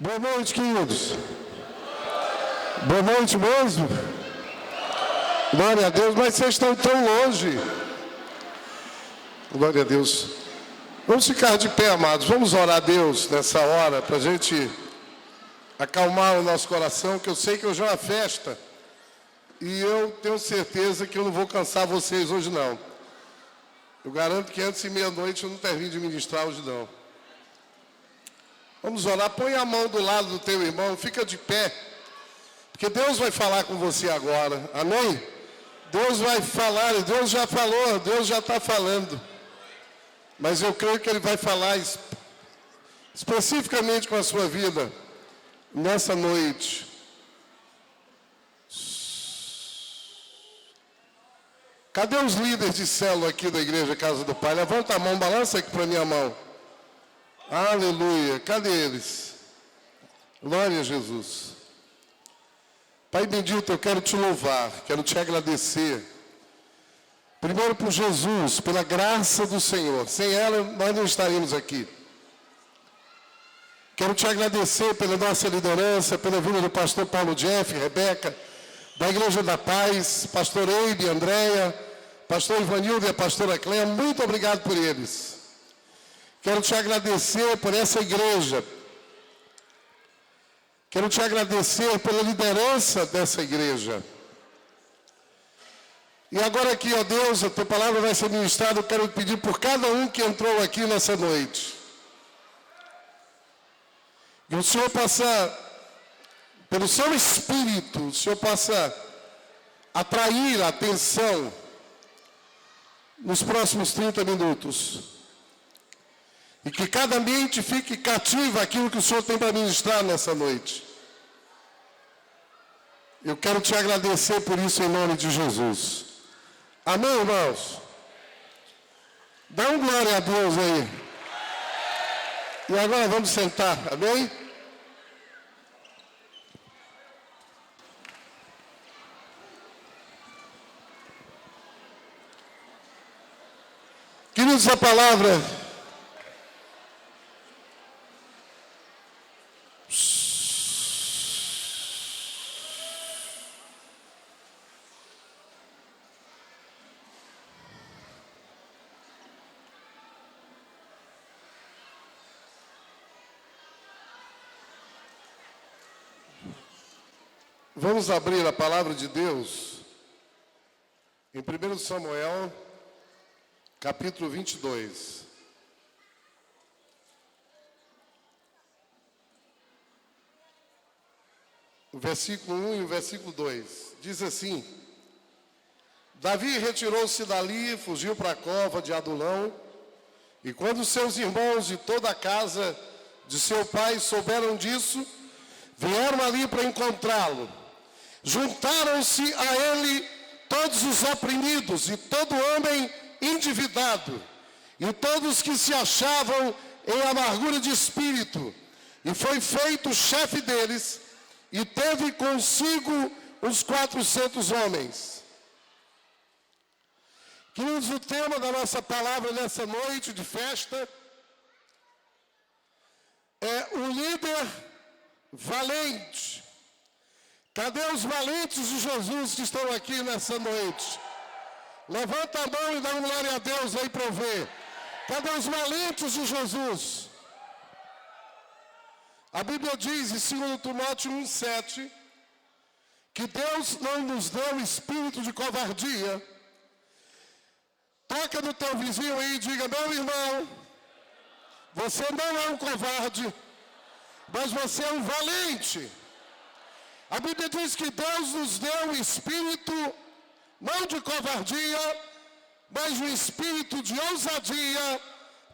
Boa noite, queridos. Boa noite mesmo. Glória a Deus, mas vocês estão tão longe. Glória a Deus. Vamos ficar de pé, amados. Vamos orar a Deus nessa hora, para a gente acalmar o nosso coração, que eu sei que hoje é uma festa. E eu tenho certeza que eu não vou cansar vocês hoje, não. Eu garanto que antes de meia-noite eu não termino de ministrar hoje, não. Vamos orar. Põe a mão do lado do teu irmão, fica de pé. Porque Deus vai falar com você agora. Amém? Deus vai falar, Deus já falou, Deus já está falando. Mas eu creio que Ele vai falar especificamente com a sua vida nessa noite. Cadê os líderes de célula aqui da Igreja Casa do Pai? Levanta a mão, balança aqui para a minha mão. Aleluia. Cadê eles? Glória a Jesus. Pai bendito, eu quero te louvar, quero te agradecer. Primeiro por Jesus, pela graça do Senhor. Sem ela, nós não estaríamos aqui. Quero te agradecer pela nossa liderança, pela vida do pastor Paulo Jeff, Rebeca, da Igreja da Paz, pastor Eibe, Andréia, pastor Ivanildo e a pastora Cléia. Muito obrigado por eles. Quero te agradecer por essa igreja. Quero te agradecer pela liderança dessa igreja. E agora aqui, ó Deus, a tua palavra vai ser ministrada. Eu quero pedir por cada um que entrou aqui nessa noite. E o Senhor possa, pelo seu Espírito, o Senhor possa atrair a atenção nos próximos 30 minutos. E que cada mente fique cativa àquilo que o Senhor tem para ministrar nessa noite. Eu quero te agradecer por isso em nome de Jesus. Amém, irmãos? Dá um glória a Deus aí. E agora vamos sentar, amém? Queridos, a palavra... Vamos abrir a palavra de Deus em 1 Samuel, capítulo 22. O versículo 1 e o versículo 2. Diz assim: Davi retirou-se dali, fugiu para a cova de Adulão, e quando seus irmãos e toda a casa de seu pai souberam disso, vieram ali para encontrá-lo. Juntaram-se a ele todos os oprimidos e todo homem endividado, e todos que se achavam em amargura de espírito, e foi feito chefe deles, e teve consigo uns 400 homens. Queridos, o tema da nossa palavra nessa noite de festa é o líder valente. Cadê os valentes de Jesus que estão aqui nessa noite? Levanta a mão e dá uma glória a Deus aí para eu ver. Cadê os valentes de Jesus? A Bíblia diz em 2 Timóteo 1,7 que Deus não nos deu espírito de covardia. Toca no teu vizinho aí e diga: meu irmão, você não é um covarde, mas você é um valente. A Bíblia diz que Deus nos deu um espírito, não de covardia, mas um espírito de ousadia,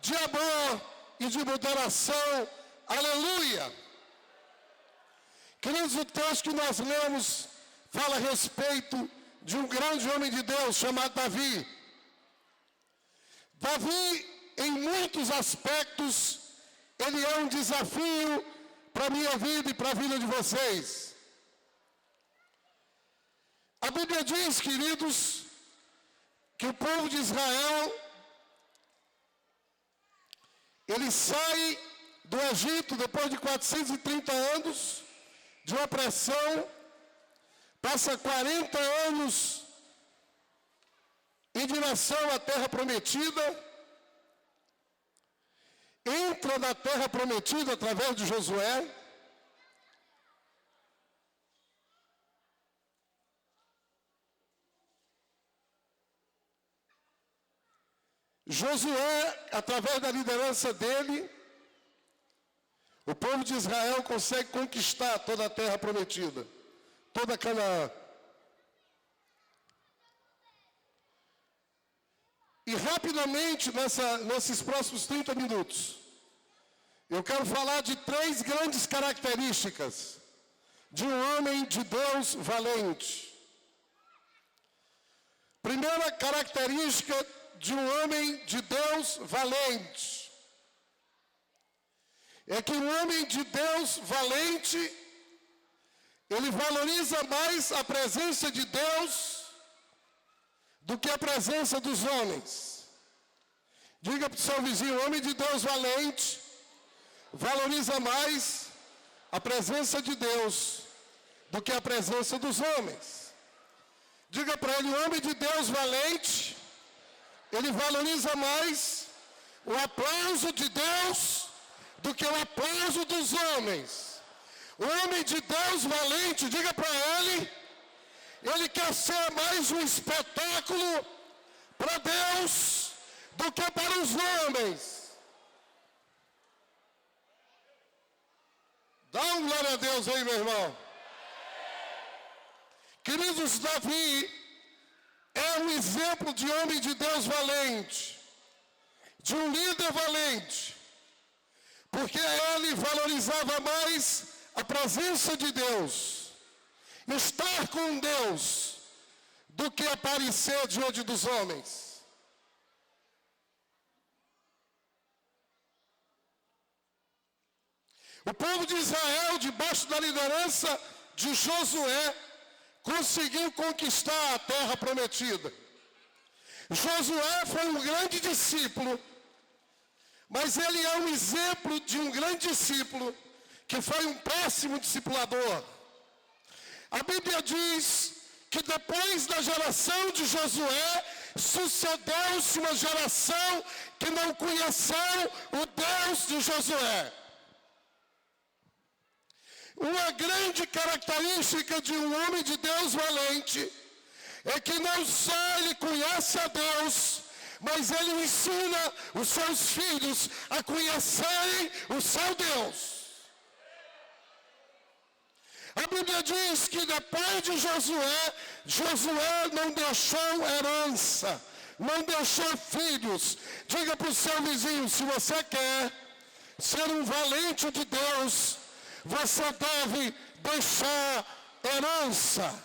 de amor e de moderação. Aleluia! Queridos, o texto que nós lemos fala a respeito de um grande homem de Deus chamado Davi. Davi, em muitos aspectos, ele é um desafio para a minha vida e para a vida de vocês. A Bíblia diz, queridos, que o povo de Israel, ele sai do Egito, depois de 430 anos de opressão, passa 40 anos em direção à terra prometida, entra na terra prometida através de Josué. Josué, através da liderança dele, o povo de Israel consegue conquistar toda a terra prometida, toda Canaã. E rapidamente, nesses próximos 30 minutos, eu quero falar de 3 grandes características de um homem de Deus valente. Primeira característica de um homem de Deus valente é que um homem de Deus valente, ele valoriza mais a presença de Deus do que a presença dos homens. Diga para o seu vizinho: homem de Deus valente valoriza mais a presença de Deus do que a presença dos homens. Diga para ele: homem de Deus valente, ele valoriza mais o aplauso de Deus do que o aplauso dos homens. O homem de Deus valente, diga para ele, ele quer ser mais um espetáculo para Deus do que para os homens. Dá um glória a Deus aí, meu irmão. Queridos, Davi é um exemplo de homem de Deus valente, de um líder valente, porque ele valorizava mais a presença de Deus, estar com Deus, do que aparecer diante dos homens. O povo de Israel, debaixo da liderança de Josué, conseguiu conquistar a terra prometida. Josué foi um grande discípulo, mas ele é um exemplo de um grande discípulo que foi um péssimo discipulador. A Bíblia diz que depois da geração de Josué, sucedeu-se uma geração que não conheceu o Deus de Josué. Uma grande característica de um homem de Deus valente é que não só ele conhece a Deus, mas ele ensina os seus filhos a conhecerem o seu Deus. A Bíblia diz que depois de Josué, Josué não deixou herança, não deixou filhos. Diga para o seu vizinho: se você quer ser um valente de Deus, você deve deixar herança,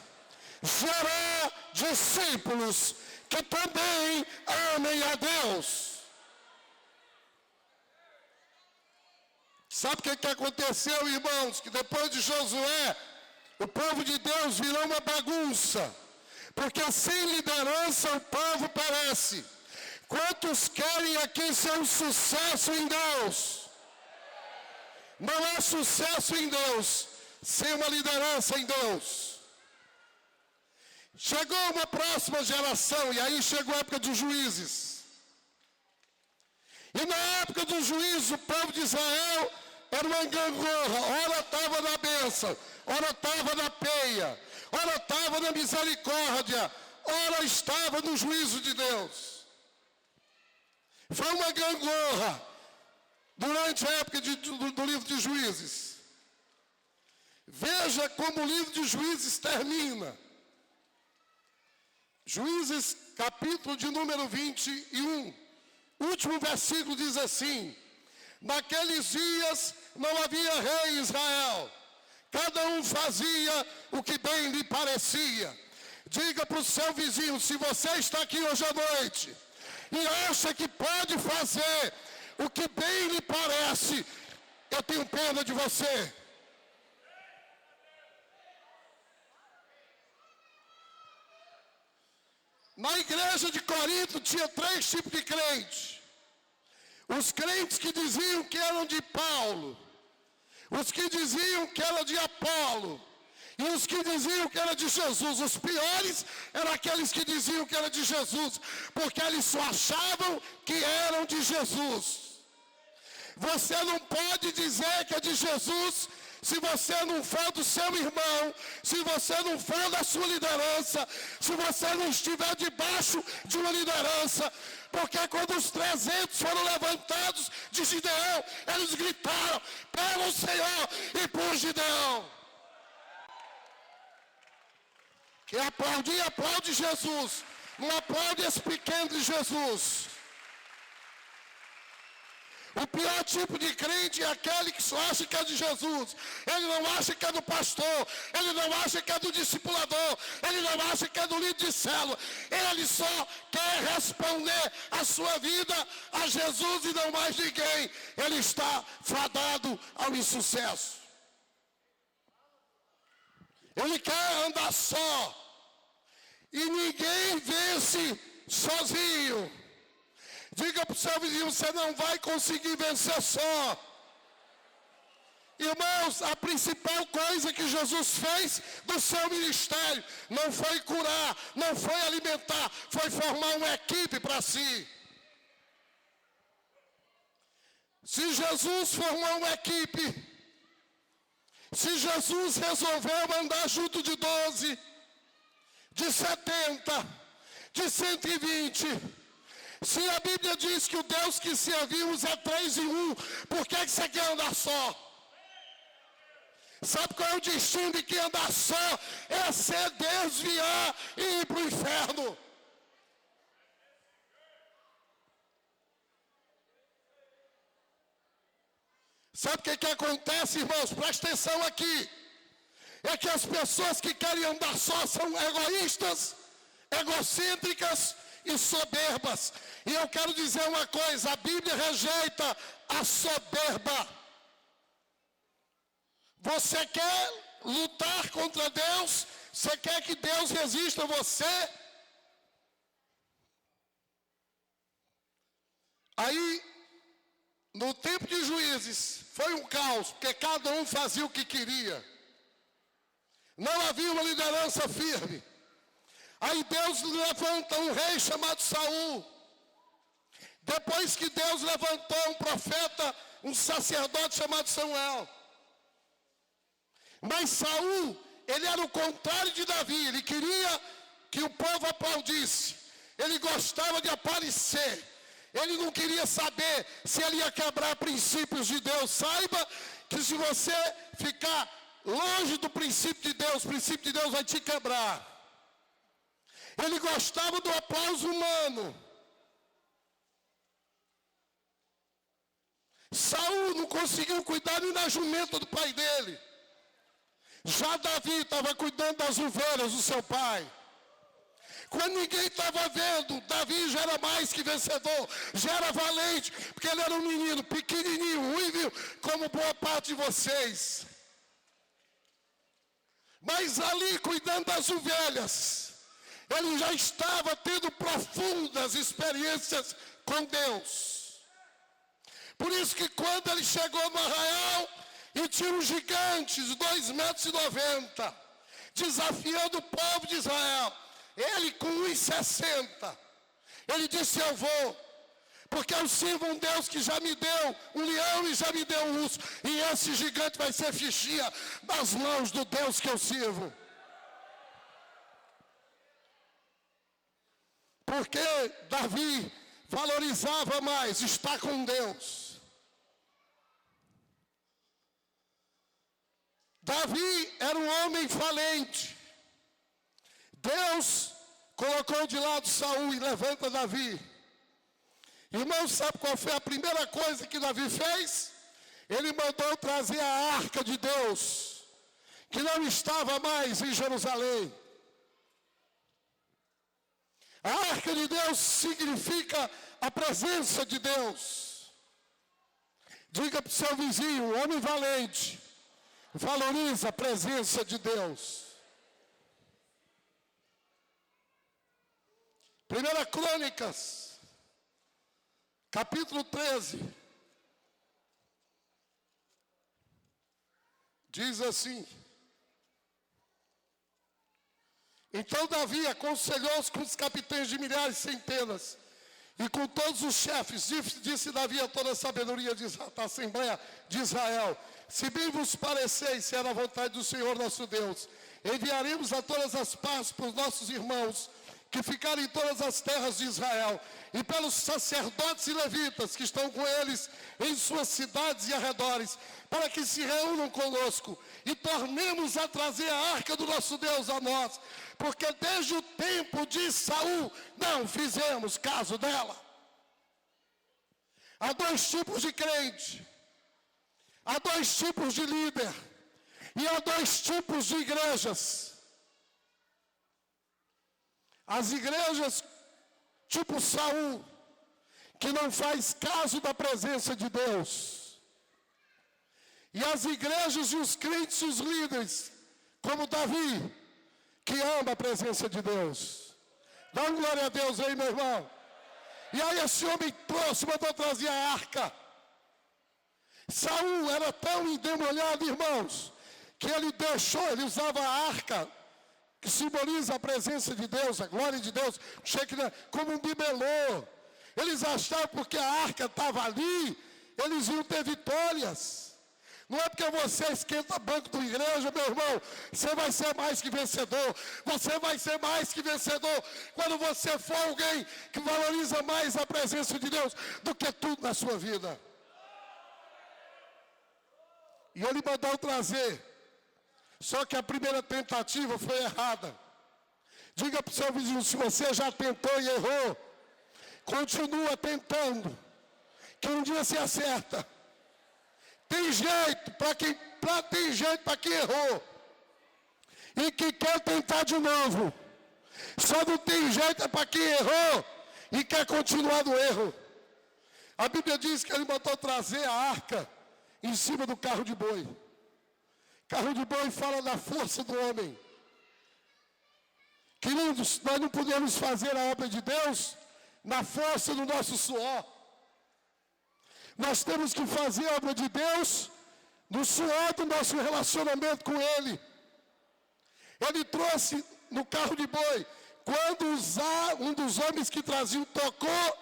gerar discípulos que também amem a Deus. Sabe o que aconteceu, irmãos? Que depois de Josué, o povo de Deus virou uma bagunça, porque sem liderança o povo perece. Quantos querem aqui ser um sucesso em Deus? Não há sucesso em Deus sem uma liderança em Deus. Chegou uma próxima geração, e aí chegou a época dos juízes. E na época dos juízes, o povo de Israel era uma gangorra. Ora estava na bênção, ora estava na peia, ora estava na misericórdia, ora estava no juízo de Deus. Foi uma gangorra durante a época do livro de Juízes. Veja como o livro de Juízes termina. Juízes, capítulo de número 21, último versículo diz assim: naqueles dias não havia rei em Israel, cada um fazia o que bem lhe parecia. Diga para o seu vizinho: se você está aqui hoje à noite e acha que pode fazer o que bem lhe parece, eu tenho pena de você. Na igreja de Corinto tinha 3 tipos de crente. Os crentes que diziam que eram de Paulo, os que diziam que eram de Apolo, e os que diziam que era de Jesus. Os piores eram aqueles que diziam que era de Jesus, porque eles só achavam que eram de Jesus. Você não pode dizer que é de Jesus se você não for do seu irmão, se você não for da sua liderança, se você não estiver debaixo de uma liderança. Porque quando os 300 foram levantados de Gideão, eles gritaram pelo Senhor e por Gideão. Quem aplaudir, aplaude Jesus. Não aplaude esse pequeno de Jesus. O pior tipo de crente é aquele que só acha que é de Jesus. Ele não acha que é do pastor. Ele não acha que é do discipulador. Ele não acha que é do líder de célula. Ele só quer responder a sua vida a Jesus e não mais ninguém. Ele está fadado ao insucesso. Ele quer andar só. E ninguém vence sozinho. Diga para o seu vizinho, você não vai conseguir vencer só. Irmãos, a principal coisa que Jesus fez do seu ministério não foi curar, não foi alimentar, foi formar uma equipe para si. Se Jesus formou uma equipe, se Jesus resolveu andar junto de 12, de 70, de 120, se a Bíblia diz que o Deus que servimos é 3 em 1, por que você quer andar só? Sabe qual é o destino de quem andar só? É se desviar e ir para o inferno. Sabe o que acontece, irmãos? Presta atenção aqui. É que as pessoas que querem andar só são egoístas, egocêntricas e soberbas. E eu quero dizer uma coisa, a Bíblia rejeita a soberba. Você quer lutar contra Deus? Você quer que Deus resista a você? Aí, no tempo de Juízes, foi um caos, porque cada um fazia o que queria. Não havia uma liderança firme. Aí Deus levanta um rei chamado Saul. Depois que Deus levantou um profeta, um sacerdote chamado Samuel. Mas Saul, ele era o contrário de Davi. Ele queria que o povo aplaudisse. Ele gostava de aparecer. Ele não queria saber se ele ia quebrar princípios de Deus. Saiba que se você ficar longe do princípio de Deus, o princípio de Deus vai te quebrar. Ele gostava do aplauso humano. Saul não conseguiu cuidar nem da jumenta do pai dele. Já Davi estava cuidando das ovelhas do seu pai. Quando ninguém estava vendo, Davi já era mais que vencedor, já era valente, porque ele era um menino pequenininho, ruivo, como boa parte de vocês. Mas ali, cuidando das ovelhas, ele já estava tendo profundas experiências com Deus. Por isso que quando ele chegou no arraial, e tinha um gigante de 2,90 metros, desafiando o povo de Israel. Ele com 1,60. Ele disse, eu vou, porque eu sirvo um Deus que já me deu um leão e já me deu um urso. E esse gigante vai ser fichinha das mãos do Deus que eu sirvo. Porque Davi valorizava mais estar com Deus. Davi era um homem valente. Deus colocou de lado Saul e levanta Davi. Irmãos, sabe qual foi a primeira coisa que Davi fez? Ele mandou trazer a arca de Deus, que não estava mais em Jerusalém. A arca de Deus significa a presença de Deus. Diga para o seu vizinho, um homem valente, valoriza a presença de Deus. 1 Crônicas, capítulo 13, diz assim: então Davi aconselhou-se com os capitães de milhares e centenas, e com todos os chefes, disse Davi a toda a sabedoria da Assembleia de Israel: se bem vos pareceis, se é na vontade do Senhor nosso Deus, enviaremos a todas as partes para os nossos irmãos, que ficaram em todas as terras de Israel, e pelos sacerdotes e levitas que estão com eles em suas cidades e arredores, para que se reúnam conosco e tornemos a trazer a arca do nosso Deus a nós, porque desde o tempo de Saul não fizemos caso dela. Há dois tipos de crente, há dois tipos de líder, e há dois tipos de igrejas. As igrejas tipo Saul, que não faz caso da presença de Deus. E as igrejas e os crentes e os líderes, como Davi, que ama a presença de Deus. Dá uma glória a Deus aí, meu irmão. E aí esse homem trouxe, mandou trazer a arca. Saul era tão endemoniado, irmãos, que ele usava a arca, que simboliza a presença de Deus, a glória de Deus, como um bibelô. Eles achavam porque a arca estava ali, eles iam ter vitórias. Não é porque você esquenta banco da igreja, meu irmão, você vai ser mais que vencedor. Você vai ser mais que vencedor quando você for alguém que valoriza mais a presença de Deus do que tudo na sua vida. E ele mandou trazer. Só que a primeira tentativa foi errada. Diga para o seu vizinho: se você já tentou e errou, continua tentando, que um dia se acerta. Tem jeito para quem errou e que quer tentar de novo. Só não tem jeito para quem errou e quer continuar no erro. A Bíblia diz que ele mandou trazer a arca em cima do carro de boi. Carro de boi fala da força do homem. Queridos, nós não podemos fazer a obra de Deus na força do nosso suor. Nós temos que fazer a obra de Deus no suor do nosso relacionamento com Ele. Ele trouxe no carro de boi. Quando um dos homens que traziam tocou,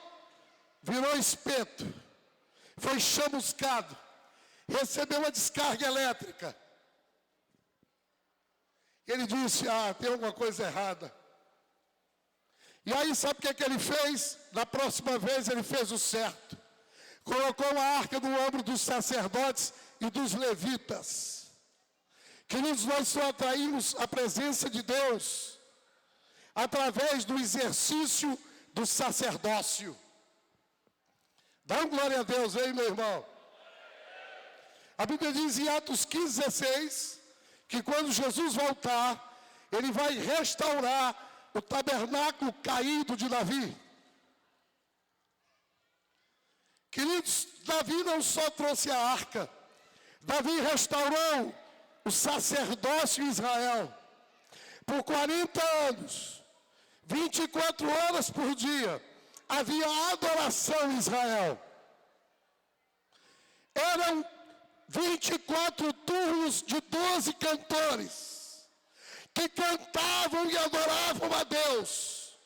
virou espeto. Foi chamuscado. Recebeu uma descarga elétrica. Ele disse: tem alguma coisa errada. E aí sabe o que ele fez? Na próxima vez ele fez o certo. Colocou a arca no ombro dos sacerdotes e dos levitas. Queridos, nós só atraímos a presença de Deus através do exercício do sacerdócio. Dá uma glória a Deus aí, meu irmão. A Bíblia diz em Atos 15:16, que quando Jesus voltar, ele vai restaurar o tabernáculo caído de Davi. Queridos, Davi não só trouxe a arca, Davi restaurou o sacerdócio em Israel. Por 40 anos, 24 horas por dia, havia adoração em Israel. Eram 24 turnos de 12 cantores, que cantavam e adoravam a Deus.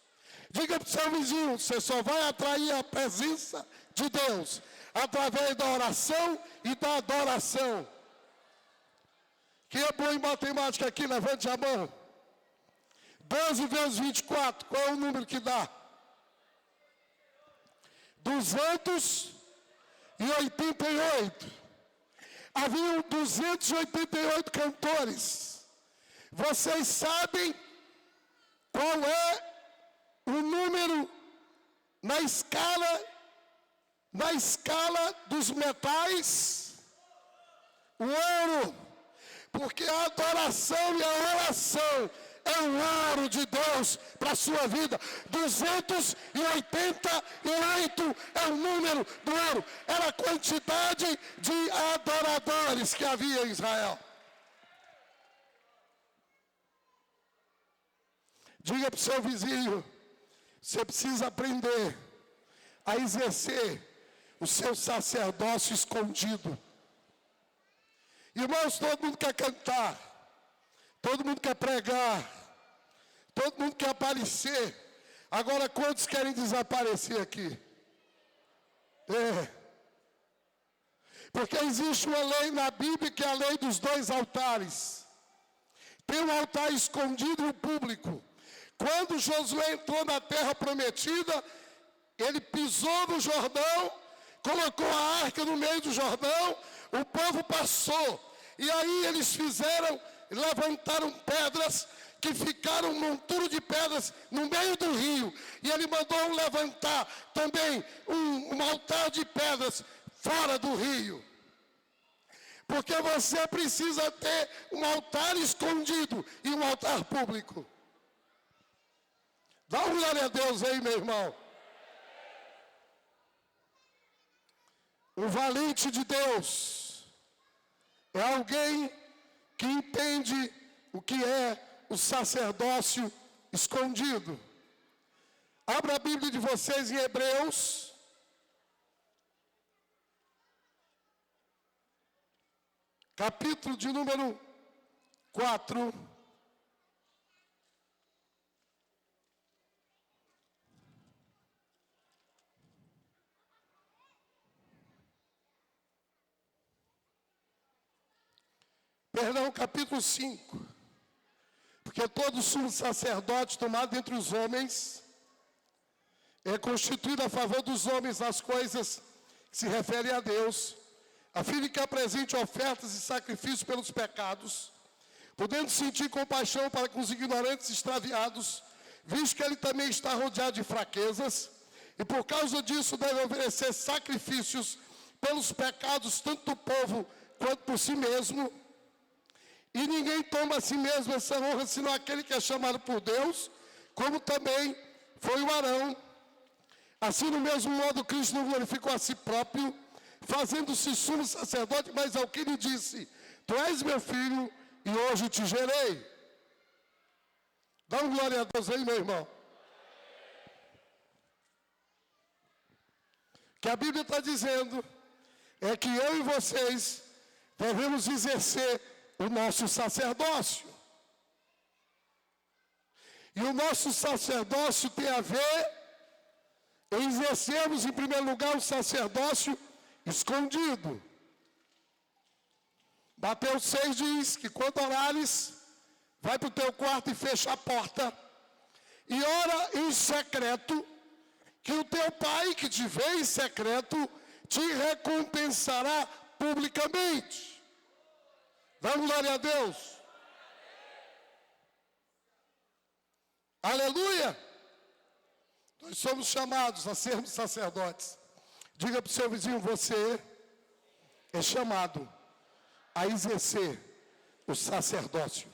Diga para o seu vizinho: você só vai atrair a presença de Deus através da oração e da adoração. Quem é bom em matemática aqui, levante a mão. 12 vezes 24, qual é o número que dá? 288. Haviam 288 cantores. Vocês sabem qual é o número na escala dos metais? O ouro. Porque a adoração e a oração é o ouro de Deus para a sua vida. 288 é o número do ouro. Era a quantidade de adoradores que havia em Israel. Diga para o seu vizinho: você precisa aprender a exercer o seu sacerdócio escondido. Irmãos, todo mundo quer cantar, todo mundo quer pregar, todo mundo quer aparecer. Agora, quantos querem desaparecer aqui? Porque existe uma lei na Bíblia que é a lei dos 2 altares. Tem um altar escondido e um público. Quando Josué entrou na terra prometida, ele pisou no Jordão, colocou a arca no meio do Jordão, o povo passou. E aí eles levantaram pedras que ficaram um monturo de pedras no meio do rio. E ele mandou levantar também um altar de pedras fora do rio. Porque você precisa ter um altar escondido e um altar público. Dá uma glória a Deus aí, meu irmão. O valente de Deus é alguém que entende o que é o sacerdócio escondido. Abra a Bíblia de vocês em Hebreus, capítulo de número 4. Perdão, capítulo 5. Porque todo sumo sacerdote tomado entre os homens é constituído a favor dos homens nas coisas que se referem a Deus, a fim de que apresente ofertas e sacrifícios pelos pecados, podendo sentir compaixão para com os ignorantes e extraviados, visto que ele também está rodeado de fraquezas, e por causa disso deve oferecer sacrifícios pelos pecados, tanto do povo quanto por si mesmo. E ninguém toma a si mesmo essa honra, senão aquele que é chamado por Deus, como também foi o Arão. Assim, no mesmo modo, Cristo não glorificou a si próprio, fazendo-se sumo sacerdote, mas ao que lhe disse: Tu és meu filho, e hoje te gerei. Dá uma glória a Deus aí, meu irmão. O que a Bíblia está dizendo é que eu e vocês devemos exercer o nosso sacerdócio. E o nosso sacerdócio tem a ver em exercermos, em primeiro lugar, o sacerdócio escondido. Mateus 6 diz que quando orares, vai para o teu quarto e fecha a porta, e ora em secreto, que o teu pai que te vê em secreto, te recompensará publicamente. Vamos, glória a Deus. Aleluia. Nós somos chamados a sermos sacerdotes. Diga para o seu vizinho: você é chamado a exercer o sacerdócio.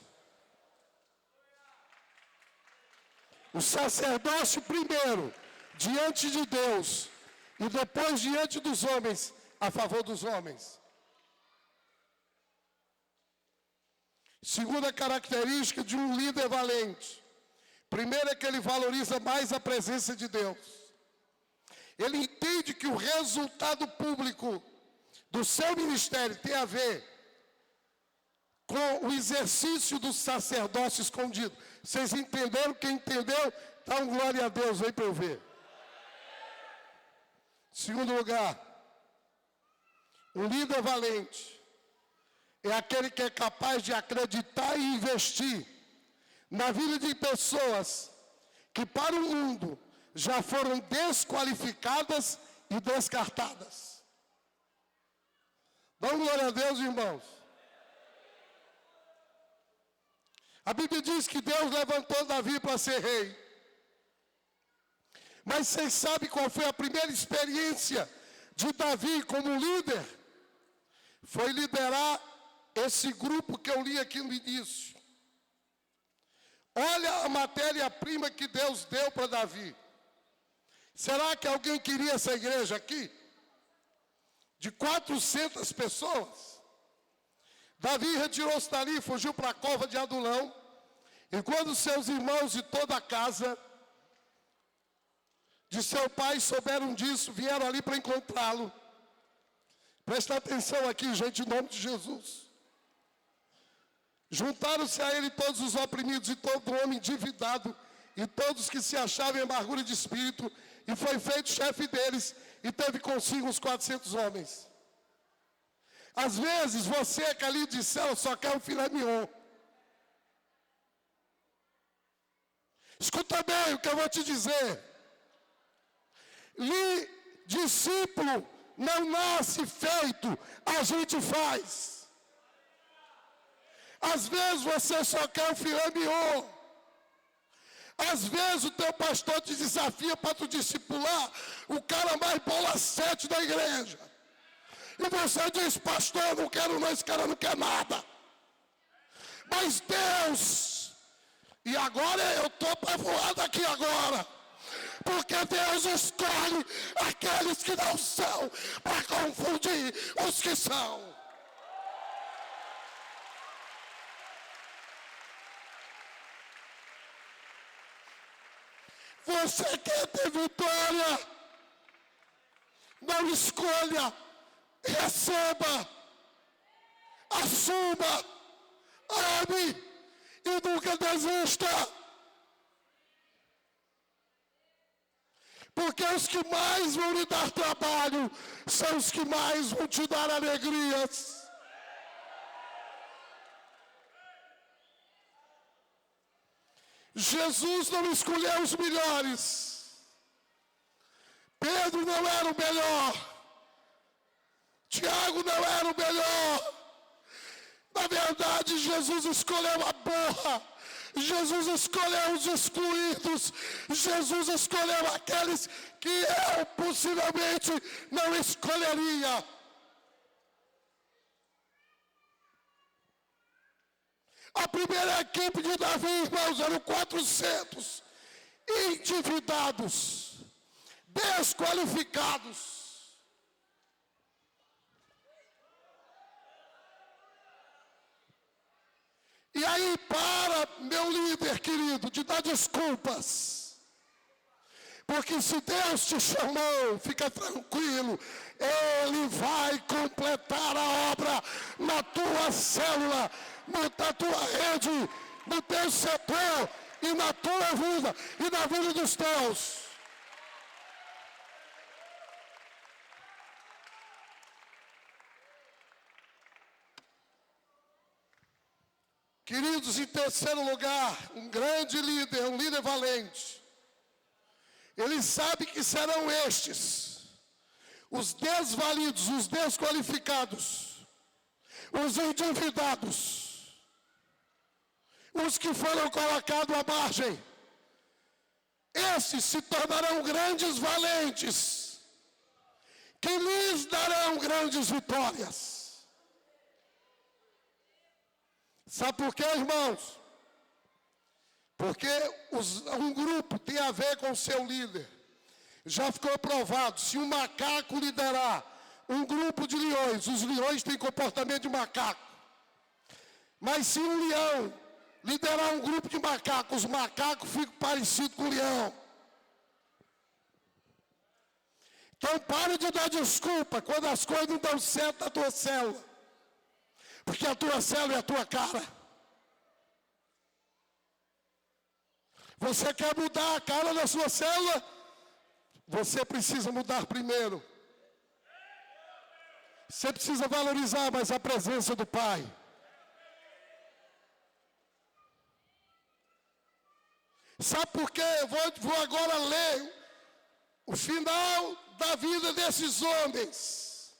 O sacerdócio primeiro, diante de Deus, e depois diante dos homens, a favor dos homens. Segunda característica de um líder valente. Primeiro é que ele valoriza mais a presença de Deus. Ele entende que o resultado público do seu ministério tem a ver com o exercício do sacerdócio escondido. Vocês entenderam? Quem entendeu, dá um glória a Deus aí para eu ver. Segundo lugar, um líder valente é aquele que é capaz de acreditar e investir na vida de pessoas que para o mundo já foram desqualificadas e descartadas. Dá glória a Deus, irmãos. A Bíblia diz que Deus levantou Davi para ser rei. Mas vocês sabem qual foi a primeira experiência de Davi como líder? Foi liderar esse grupo que eu li aqui no início. Olha a matéria-prima que Deus deu para Davi. Será que alguém queria essa igreja aqui? De 400 pessoas. Davi retirou-se dali, fugiu para a cova de Adulão. E quando seus irmãos e toda a casa de seu pai souberam disso, vieram ali para encontrá-lo. Presta atenção aqui, gente, em nome de Jesus. Juntaram-se a ele todos os oprimidos e todo homem endividado, e todos que se achavam em amargura de espírito, e foi feito chefe deles, e teve consigo uns 400 homens. Às vezes, você, Cali de céu, só quer um filé mignon. Escuta bem o que eu vou te dizer. Discípulo não nasce feito, a gente faz. Às vezes você só quer um filé mignon. Às vezes o teu pastor te desafia para tu discipular o cara mais bola 7 da igreja. E você diz, pastor, eu não quero não, esse cara não quer nada. Mas Deus, e agora eu estou para voar daqui agora. Porque Deus escolhe aqueles que não são para confundir os que são. Você quer ter vitória? Não escolha, receba, assuma, ame e nunca desista. Porque os que mais vão lhe dar trabalho são os que mais vão te dar alegrias. Jesus não escolheu os melhores. Pedro não era o melhor. Tiago não era o melhor. Na verdade, Jesus escolheu a borra. Jesus escolheu os excluídos. Jesus escolheu aqueles que eu possivelmente não escolheria. A primeira equipe de Davi, irmãos, eram 400 endividados, desqualificados. E aí, para, meu líder querido, de dar desculpas. Porque se Deus te chamou, fica tranquilo, Ele vai completar a obra na tua célula, na tua rede, no teu setor e na tua vida e na vida dos teus. Queridos, em terceiro lugar, um grande líder, um líder valente. Ele sabe que serão estes, os desvalidos, os desqualificados, os endividados, os que foram colocados à margem. Esses se tornarão grandes valentes, que lhes darão grandes vitórias. Sabe por quê, irmãos? Porque um grupo tem a ver com o seu líder. Já ficou provado, se um macaco liderar um grupo de leões, os leões têm comportamento de macaco. Mas se um leão liderar um grupo de macacos, os macacos ficam parecidos com o leão. Então pare de dar desculpa quando as coisas não dão certo na tua célula. Porque a tua célula é a tua cara. Você quer mudar a cara da sua célula? Você precisa mudar primeiro. Você precisa valorizar mais a presença do Pai. Sabe por quê? Eu vou agora ler o final da vida desses homens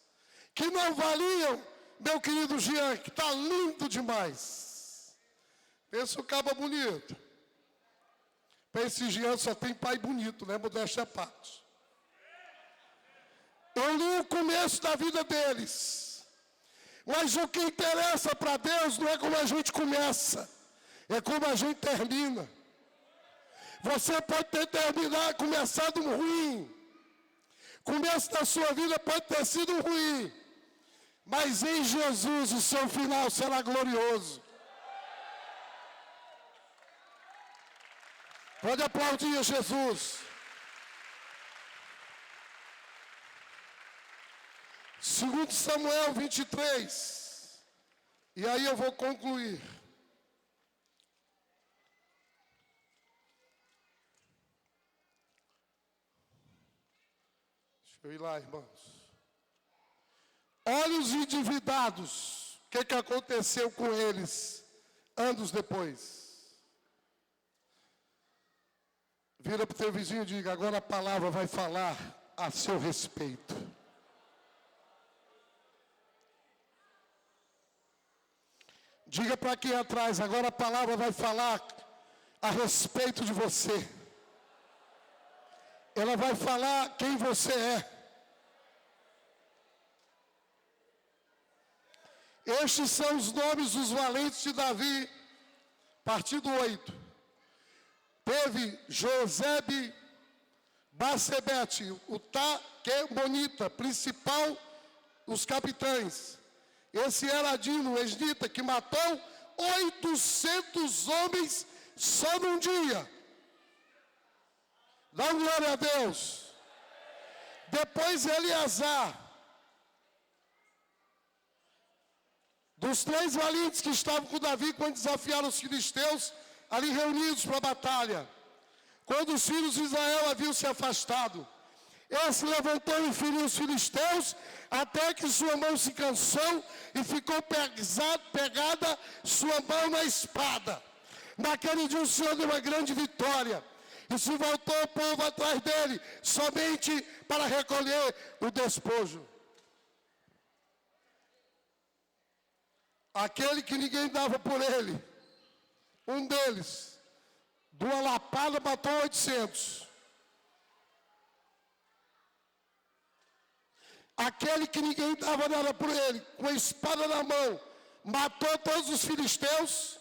que não valiam, meu querido Jean, que está lindo demais. Pensa o cabo bonito. Para esse Jean só tem pai bonito, né? Modéstia à parte. Eu li o começo da vida deles. Mas o que interessa para Deus não é como a gente começa, é como a gente termina. Você pode ter começado ruim. Começo da sua vida pode ter sido ruim. Mas em Jesus o seu final será glorioso. Pode aplaudir a Jesus. 2 Samuel 23. E aí eu vou concluir. Deixa eu ir lá, irmãos. Olhos endividados. O que aconteceu com eles anos depois? Vira para o teu vizinho e diga: agora a palavra vai falar a seu respeito. Diga para quem atrás: agora a palavra vai falar a respeito de você. Ela vai falar quem você é. Estes são os nomes dos valentes de Davi, partido 8. Teve Josebe Basebete, o Taquemonita, principal dos capitães. Esse era Adino, esnita, que matou 800 homens só num dia. Dá glória a Deus. Depois Eleazar, dos 3 valentes que estavam com Davi quando desafiaram os filisteus, ali reunidos para a batalha. Quando os filhos de Israel haviam se afastado, ele se levantou e feriu os filisteus, até que sua mão se cansou e ficou pegada sua mão na espada. Naquele dia o Senhor deu uma grande vitória, e se voltou o povo atrás dele, somente para recolher o despojo. Aquele que ninguém dava por ele, um deles, de uma lapada matou 800. Aquele que ninguém dava nada por ele, com a espada na mão, matou todos os filisteus,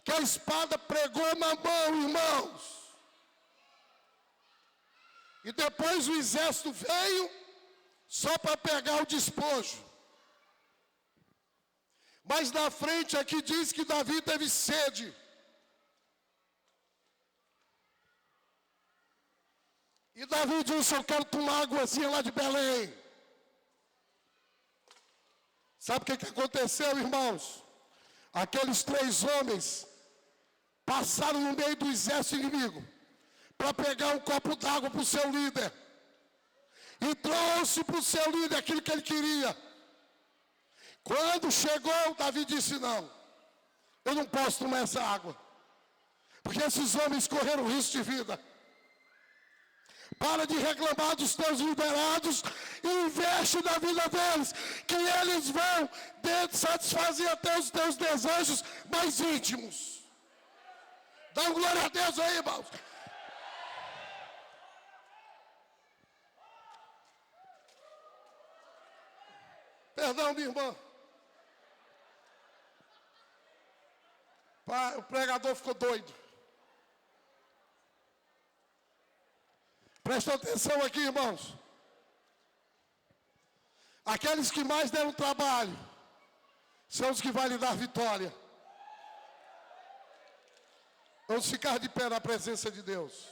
que a espada pregou na mão, irmãos. E depois o exército veio, só para pegar o despojo. Mas na frente aqui diz que Davi teve sede. E Davi disse: eu quero tomar águazinha lá de Belém. Sabe o que aconteceu, irmãos? Aqueles 3 homens passaram no meio do exército inimigo para pegar um copo d'água para o seu líder. E trouxe para o seu líder aquilo que ele queria. Quando chegou, Davi disse: não, eu não posso tomar essa água, porque esses homens correram risco de vida. Para de reclamar dos teus liderados e investe na vida deles, que eles vão satisfazer até os teus desejos mais íntimos. Dá glória a Deus aí, irmãos. Perdão, minha irmã. O pregador ficou doido. Presta atenção aqui, irmãos. Aqueles que mais deram trabalho são os que vão lhe dar vitória. Vamos ficar de pé na presença de Deus.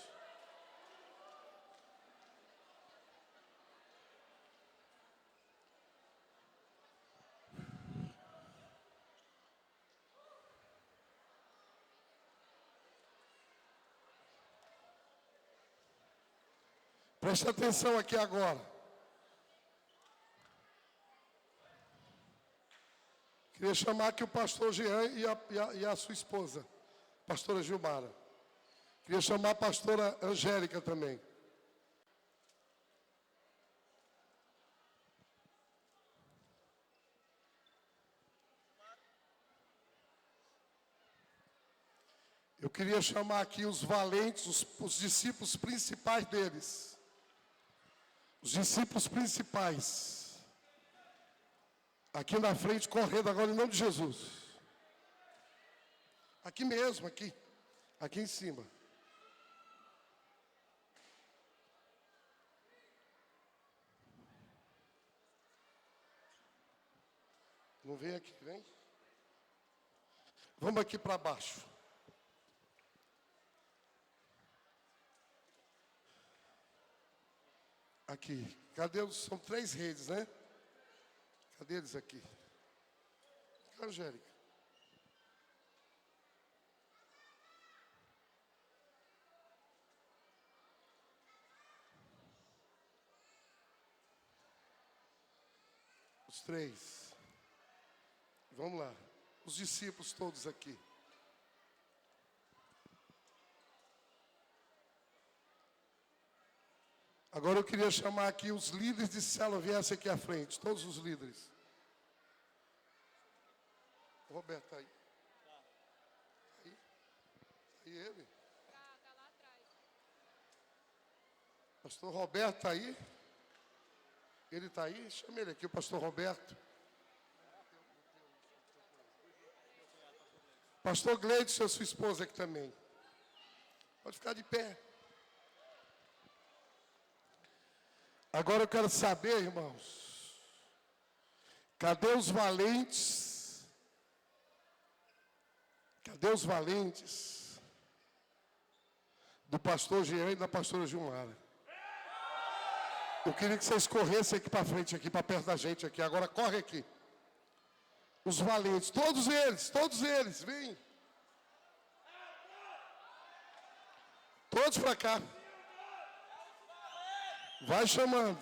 Presta atenção aqui agora. Queria chamar aqui o pastor Jean e a sua esposa, pastora Gilmara. Queria chamar a pastora Angélica também. Eu queria chamar aqui os valentes, os discípulos principais deles. Os discípulos principais. Aqui na frente, correndo agora em nome de Jesus. Aqui mesmo, aqui. Aqui em cima. Não vem aqui, vem. Vamos aqui para baixo. Aqui. Cadê os... São 3 redes, né? Cadê eles aqui? Angélica. Os três. Vamos lá. Os discípulos todos aqui. Agora eu queria chamar aqui os líderes de célula, viessem aqui à frente, todos os líderes. O Roberto está aí. Aí? Aí ele? Tá lá atrás. Pastor Roberto está aí? Ele está aí? Chama ele aqui, o pastor Roberto. Pastor Gleidson, sua esposa aqui também. Pode ficar de pé. Agora eu quero saber, irmãos, cadê os valentes? Cadê os valentes do pastor Jean e da pastora Gilmara? Eu queria que vocês corressem aqui para frente, aqui para perto da gente aqui. Agora corre aqui. Os valentes, todos eles, vem. Todos para cá. Vai chamando.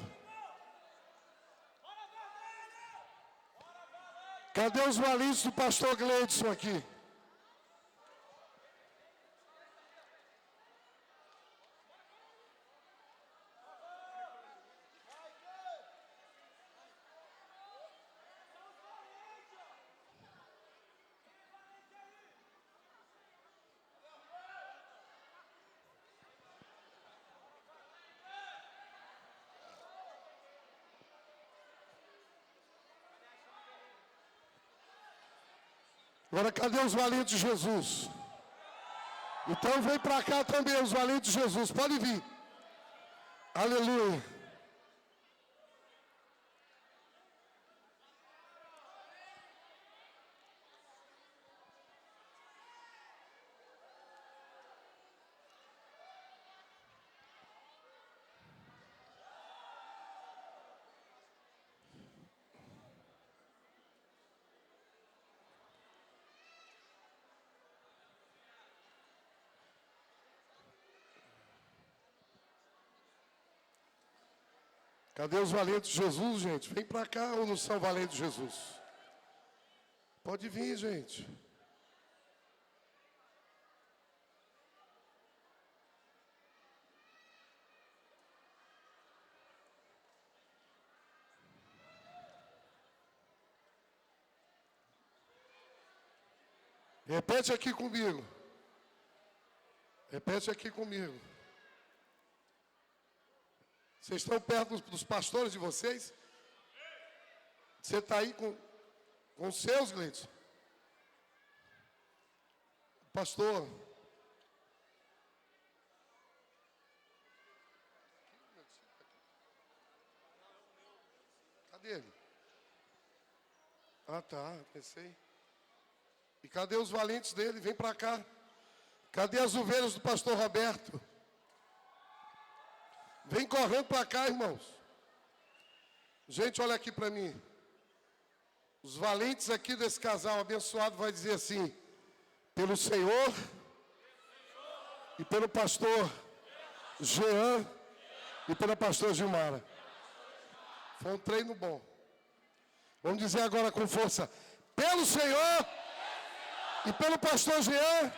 Cadê os valentes do pastor Gleidson aqui? Agora, cadê os valentes de Jesus? Então vem para cá também os valentes de Jesus. Pode vir. Aleluia. Cadê os valentes de Jesus, gente? Vem para cá ou não são valentes de Jesus? Pode vir, gente. Repete aqui comigo. Repete aqui comigo. Vocês estão perto dos pastores de vocês? Você está aí com os seus, Gleidson? Pastor. Cadê ele? Ah, tá, pensei. E cadê os valentes dele? Vem para cá. Cadê as ovelhas do pastor Roberto? Vem correndo para cá, irmãos. Gente, olha aqui para mim. Os valentes aqui desse casal abençoado vai dizer assim: pelo Senhor e pelo pastor Jean e pela pastora Gilmara. Foi um treino bom. Vamos dizer agora com força: pelo Senhor e pelo pastor Jean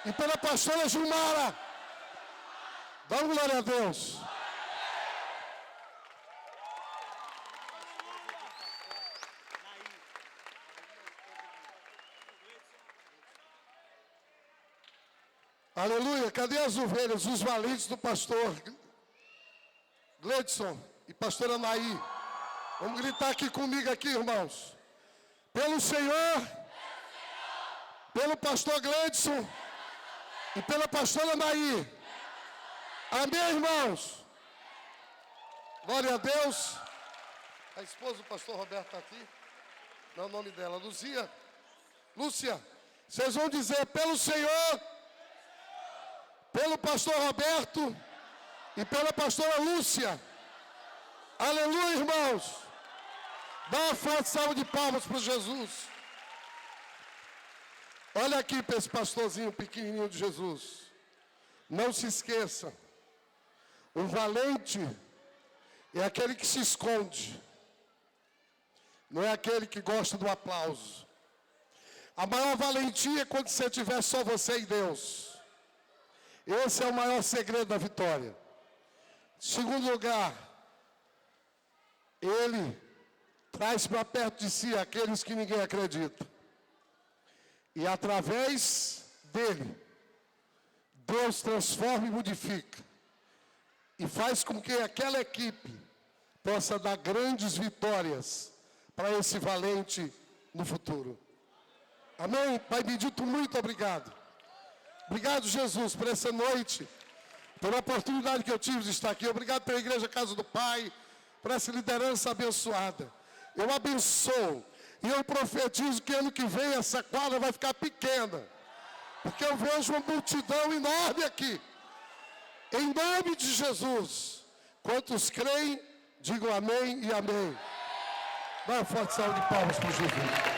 e pela pastora Gilmara. Dá uma glória a Deus. Aleluia. Cadê as ovelhas, os valentes do pastor Gleidson e pastora Anaí? Vamos gritar aqui comigo aqui, irmãos. Pelo Senhor, pelo pastor Gleidson e pela pastora Anaí. Amém, irmãos? Glória a Deus. A esposa do pastor Roberto está aqui. Não é o nome dela, Lúcia. Vocês vão dizer: pelo Senhor, pelo pastor Roberto e pela pastora Lúcia. Aleluia, irmãos. Dá uma forte salva de palmas para Jesus. Olha aqui para esse pastorzinho pequenininho de Jesus. Não se esqueça, um valente é aquele que se esconde. Não é aquele que gosta do aplauso. A maior valentia é quando você tiver só você e Deus. Esse é o maior segredo da vitória. Segundo lugar, ele traz para perto de si aqueles que ninguém acredita. E através dele, Deus transforma e modifica. E faz com que aquela equipe possa dar grandes vitórias para esse valente no futuro. Amém? Pai bendito, muito obrigado. Obrigado, Jesus, por essa noite, pela oportunidade que eu tive de estar aqui. Obrigado pela Igreja Casa do Pai, por essa liderança abençoada. Eu abençoo e eu profetizo que ano que vem essa quadra vai ficar pequena, porque eu vejo uma multidão enorme aqui. Em nome de Jesus, quantos creem, digam amém e amém. Dá uma forte salva de palmas para Jesus.